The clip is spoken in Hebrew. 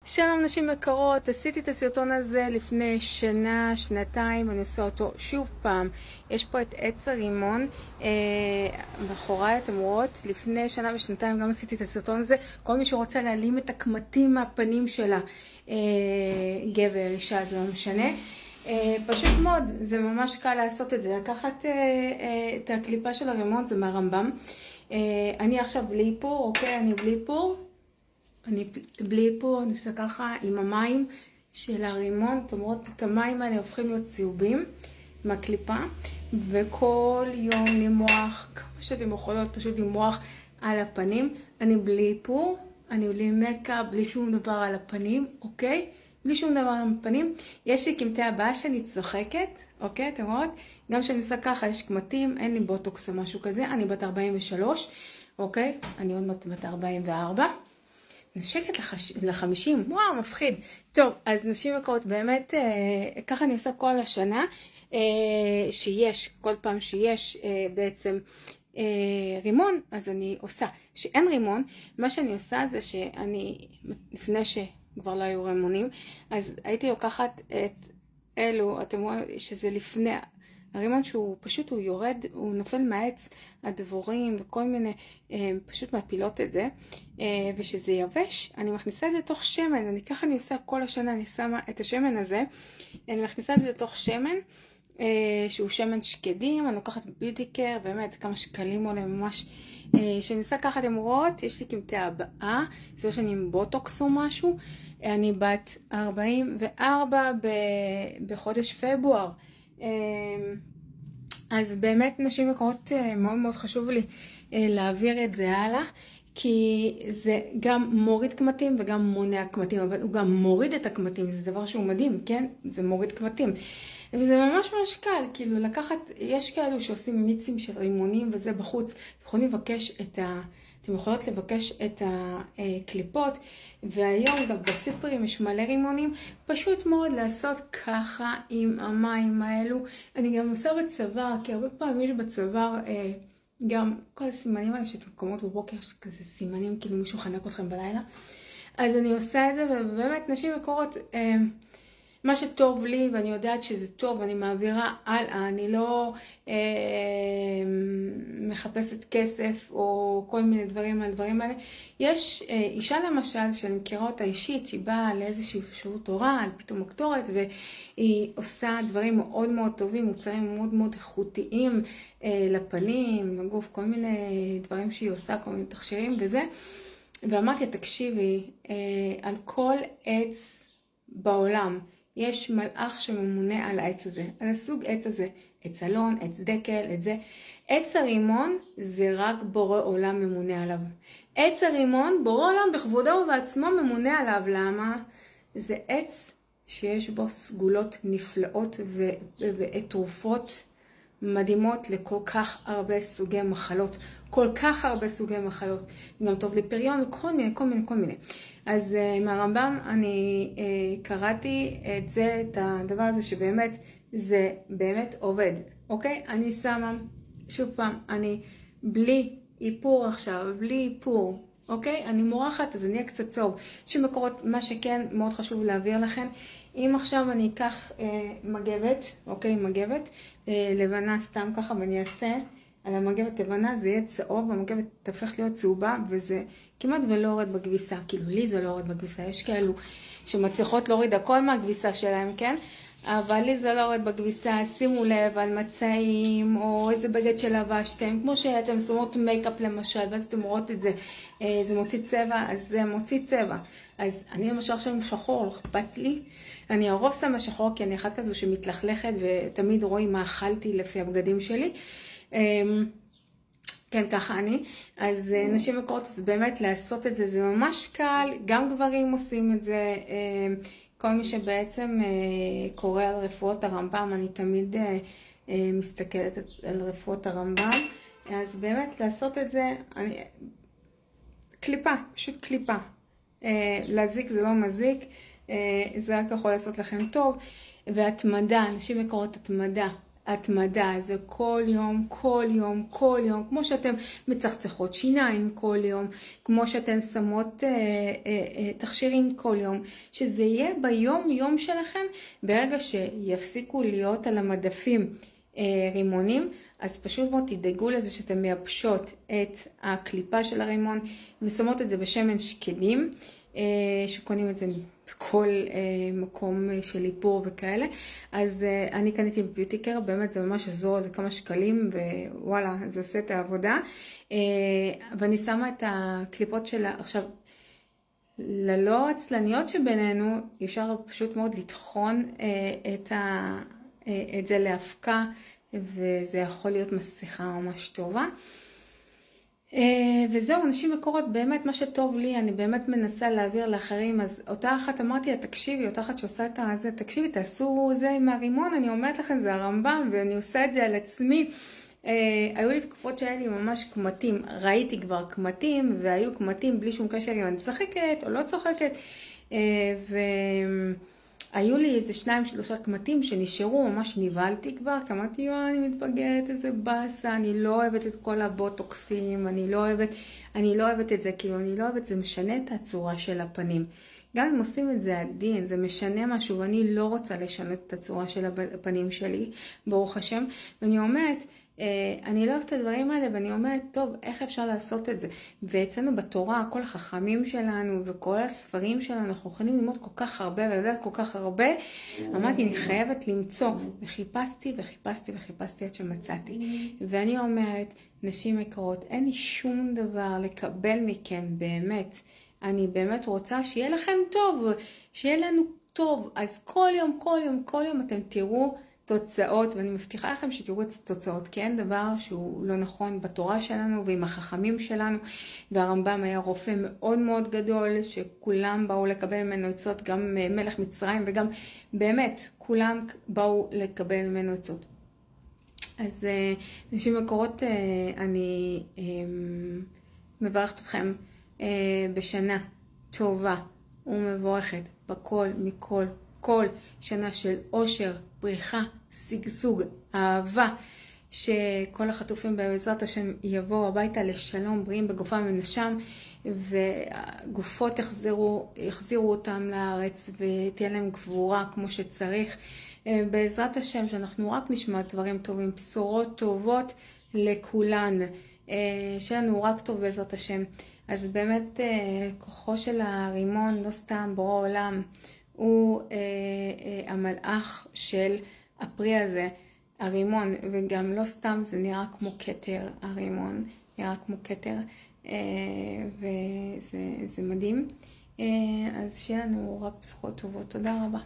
שלום נשים יקרות, עשיתי את הסרטון הזה לפני שנה, שנתיים, אני עושה אותו שוב פעם. יש פה את עץ הרימון, מאחוריי אתם רואות, לפני שנה ושנתיים גם עשיתי את הסרטון הזה. כל מי שרוצה להעלים את הקמטים מהפנים שלה, גבר, אישה, זה לא משנה. פשוט מאוד, זה ממש קל לעשות את זה, לקחת את הקליפה של הרימון, זה מהרמב"ם. אני עכשיו בלי איפור, אוקיי? אני בלי איפור. אני בלי איפור, אני עושה ככה עם המים של הרימון. אתם רואות את המים האלה הופכים להיות צהובים מהקליפה, וכל יום למרוח, כמו שאתם יכולות פשוט למרוח על הפנים. אני בלי איפור, אני בלי מקה, בלי שום דבר על הפנים, אוקיי? בלי שום דבר על הפנים. יש לי קמטי הבאה שאני צוחקת, אוקיי? אתם רואות? גם כשאני עושה ככה יש קמטים, אין לי בוטוקס או משהו כזה. אני בת 43, אוקיי? אני עוד מעט בת 44. נשקת ל-50, וואו, מפחיד. טוב, אז נשים יקרות, באמת, ככה אני עושה כל השנה, שיש, כל פעם שיש בעצם רימון, אז אני עושה. שאין רימון, מה שאני עושה זה שאני, לפני שכבר לא היו רימונים, אז הייתי לוקחת את אלו, אתם רואים שזה לפני, הרימון שהוא פשוט, הוא יורד, הוא נופל מהעץ, הדבורים וכל מיני, פשוט מפילות את זה, ושזה יבש, אני מכניסה את זה לתוך שמן, ככה אני עושה כל השנה, אני שמה את השמן הזה, אני מכניסה את זה לתוך שמן, שהוא שמן שקדים, אני לוקחת ביוטי קר, באמת כמה שקלים עולה ממש, שאני עושה ככה, אתם רואות, יש לי קמטי הבאה, זה שאני עם בוטוקס או משהו, אני בת 44 בחודש פברואר, אז באמת נשים יקרות, מאוד מאוד חשוב לי להעביר את זה הלאה, כי זה גם מוריד קמטים וגם מונע קמטים, אבל הוא גם מוריד את הקמטים, זה דבר שהוא מדהים, כן? זה מוריד קמטים. וזה ממש ממש קל, כאילו לקחת, יש כאלו שעושים מיצים של רימונים וזה בחוץ, אתם יכולות לבקש את הקליפות, והיום גם בסיפרים יש מלא רימונים, פשוט מאוד לעשות ככה עם המים האלו. אני גם עושה בצוואר, כי הרבה פעמים יש בצוואר גם כל הסימנים האלה שאתם קומות בבוקר, יש כזה סימנים כאילו מישהו חנק אתכם בלילה, אז אני עושה את זה, ובאמת נשים יקרות, מה שטוב לי, ואני יודעת שזה טוב, אני מעבירה הלאה, אני לא מחפשת כסף או כל מיני דברים על דברים האלה. יש אישה למשל, שאני מכירה אותה אישית, שהיא באה לאיזושהי שירות תורה, על פתאום הקטורת, והיא עושה דברים מאוד מאוד טובים, מוצרים מאוד מאוד איכותיים לפנים, לגוף, כל מיני דברים שהיא עושה, כל מיני תכשירים וזה. ואמרתי, תקשיבי, על כל עץ בעולם, יש מלאך שממונה על העץ הזה, על הסוג עץ הזה, עץ אלון, עץ דקל, את זה. עץ הרימון זה רק בורא עולם ממונה עליו. עץ הרימון, בורא עולם בכבודו ובעצמו ממונה עליו. למה? זה עץ שיש בו סגולות נפלאות ותרופות מדהימות לכל כך הרבה סוגי מחלות, כל כך הרבה סוגי מחלות, גם טוב לפריון וכל מיני. אז מהרמב"ם אני קראתי את זה, את הדבר הזה שבאמת, זה באמת עובד, אוקיי? אני שמה, שוב פעם, אני בלי איפור עכשיו, בלי איפור, אוקיי? אני מורחת, אז אני אהיה קצת צהוב. שמקורות, מה שכן מאוד חשוב להעביר לכם, אם עכשיו אני אקח מגבת, אוקיי, מגבת, לבנה סתם ככה, ואני אעשה על המגבת לבנה, זה יהיה צהוב, המגבת תהפך להיות צהובה, וזה כמעט ולא יורד בכביסה, כאילו לי זה לא יורד בכביסה, יש כאלו שמצליחות להוריד הכל מהכביסה שלהם, כן? אבל לי זה לא יורד בכביסה, שימו לב על מצעים, או איזה בגד שלבשתם, כמו שאתם שמות מייקאפ למשל, ואז אתם רואות את זה, זה מוציא צבע, אז זה מוציא צבע. אז אני למשל עכשיו עם שחור, לא אכפת לי, אני הרוב שמה שחור, כי אני אחת כזו שמתלכלכת, ותמיד רואים מה אכלתי לפי הבגדים שלי. כן, ככה אני. אז נשים יקרות, אז באמת לעשות את זה, זה ממש קל, גם גברים עושים את זה, כל מי שבעצם קורא על רפואות הרמב"ם, אני תמיד מסתכלת על רפואות הרמב"ם, אז באמת לעשות את זה, קליפה, פשוט קליפה. להזיק זה לא מזיק, זה רק יכול לעשות לכם טוב, והתמדה, נשים יקרות התמדה. התמדה, זה כל יום, כל יום, כל יום, כמו שאתם מצחצחות שיניים כל יום, כמו שאתן שמות תכשירים כל יום, שזה יהיה ביום יום שלכם. ברגע שיפסיקו להיות על המדפים רימונים, אז פשוט מאוד תדאגו לזה שאתם מייבשות את הקליפה של הרימון ושמות את זה בשמן שקדים, שקונים את זה בכל מקום של איפור וכאלה. אז אני קניתי בביוטיקר, באמת זה ממש זול, זה כמה שקלים ווואלה, זה עושה את העבודה. ואני שמה את הקליפות שלה. עכשיו, ללא עצלניות שבינינו, אפשר פשוט מאוד לטחון את זה להפקה, וזה יכול להיות מסכה ממש טובה. וזהו, נשים מקורות, באמת מה שטוב לי, אני באמת מנסה להעביר לאחרים. אז אותה אחת אמרתי, תקשיבי, אותה אחת שעושה את זה, תקשיבי, תעשו זה עם הרימון, אני אומרת לכם, זה הרמב"ם, ואני עושה את זה על עצמי. היו לי תקופות שהיה לי ממש קמטים, ראיתי כבר קמטים, והיו קמטים בלי שום קשר אם אני צוחקת או לא צוחקת, היו לי איזה 2-3 קמטים שנשארו, ממש ניבלתי כבר, כי אמרתי, יואו, אני מתבגרת, איזה בסה, אני לא אוהבת את כל הבוטוקסים, אני לא אוהבת את זה, כאילו אני לא אוהבת, זה משנה את הצורה של הפנים. גם אם עושים את זה עדין, זה משנה משהו, ואני לא רוצה לשנות את הצורה של הפנים שלי, ברוך השם. ואני אומרת, אני לא אוהבת את הדברים האלה, ואני אומרת, טוב, איך אפשר לעשות את זה? ואצלנו בתורה, כל החכמים שלנו וכל הספרים שלנו, אנחנו יכולים ללמוד כל כך הרבה ולדעת כל כך הרבה. אמרתי, אני חייבת למצוא, וחיפשתי עד שמצאתי. ואני אומרת, נשים יקרות, אין לי שום דבר לקבל מכם, באמת. אני באמת רוצה שיהיה לכם טוב, שיהיה לנו טוב. אז כל יום אתם תראו תוצאות, ואני מבטיחה לכם שתראו את התוצאות, כי אין דבר שהוא לא נכון בתורה שלנו ועם החכמים שלנו. והרמב"ם היה רופא מאוד מאוד גדול, שכולם באו לקבל ממנו עצות, גם מלך מצרים, וגם באמת כולם באו לקבל ממנו עצות. אז נשים מקורות, אני מברכת אתכם בשנה טובה ומבורכת בכל, מכל, כל שנה של אושר, פריחה, שגשוג, אהבה, שכל החטופים בעזרת השם יבואו הביתה לשלום, בריאים בגופם ונפשם, וגופות יחזירו אותם לארץ ותהיה להם גבורה כמו שצריך. בעזרת השם, שאנחנו רק נשמע דברים טובים, בשורות טובות לכולן, שיהיה לנו רק טוב בעזרת השם. אז באמת כוחו של הרימון, לא סתם בורא עולם, הוא המלאך של הפרי הזה, הרימון, וגם לא סתם זה נראה כמו כתר, הרימון נראה כמו כתר, וזה מדהים. אז שיהיה לנו רק בשורות טובות. תודה רבה.